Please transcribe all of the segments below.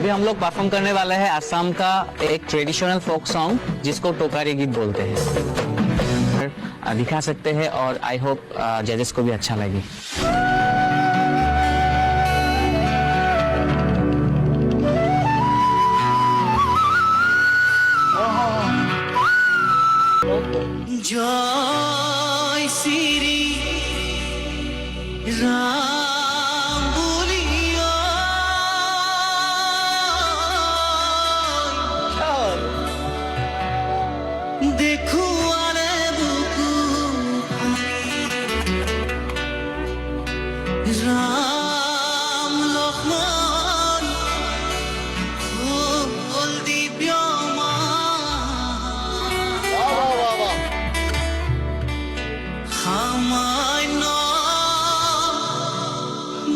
अभी हम लोग परफॉर्म करने वाले हैं असम का एक ट्रेडिशनल फोक सॉन्ग जिसको टोकारी गीत बोलते हैं। दिखा सकते हैं और आई होप जजेस को भी अच्छा लगे। जय श्री राम बोलियो देखो आले बुकु राम लक्ष्मण बोल दिव्य সামান্য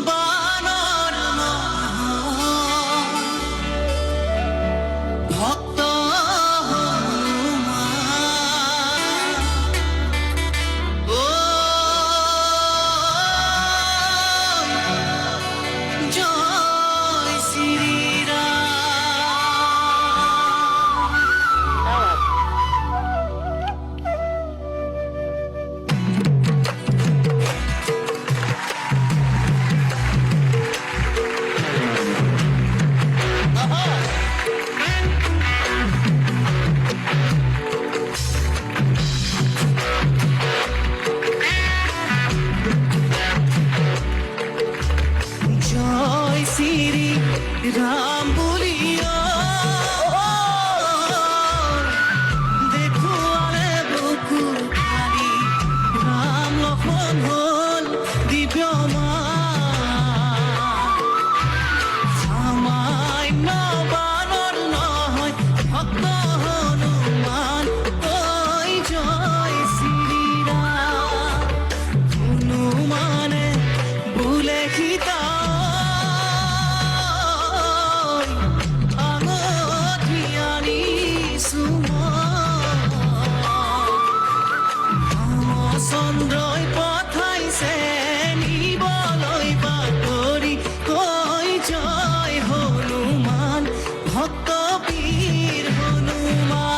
বানর ভক্ত হনুমান ও জয় শ্রীরাম। জয় শ্রী রাম বলিও দেখো আরে বুকু খালি রাম লক্ষ্মণ হল দিব্যমান সামান্য বানর নয় ভক্ত হনুমান ওই জয় শ্রীরাম হনুমানে ভুলে খিতা চন্দ্ৰই পঠাইছে নিবলৈ বাতৰি কৈ জয় হনুমান ভক্ত বীৰ হনুমান।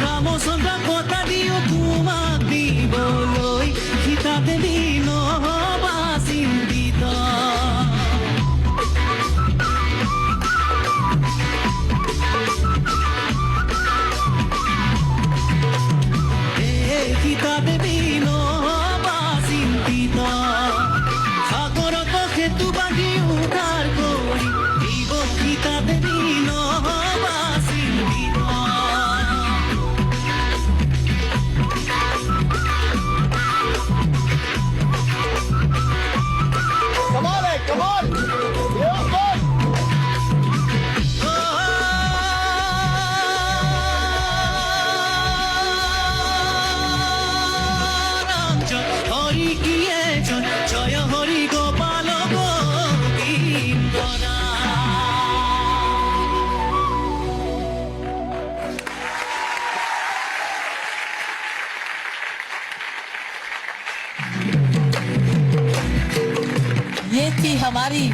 রামচন্দ্র কথা দিও তোমাক দিবলৈ সীতা দেৱী নহবা চিন্তিত। সীতা দেৱী নহবা চিন্তিত সাগৰত সেতু বান্ধি উদ্ধাৰ কৰি দিব সীতা দেৱী নহবা চিন্তিত। জয় হরি গোপাল গোবিন্দ ये थी हमारी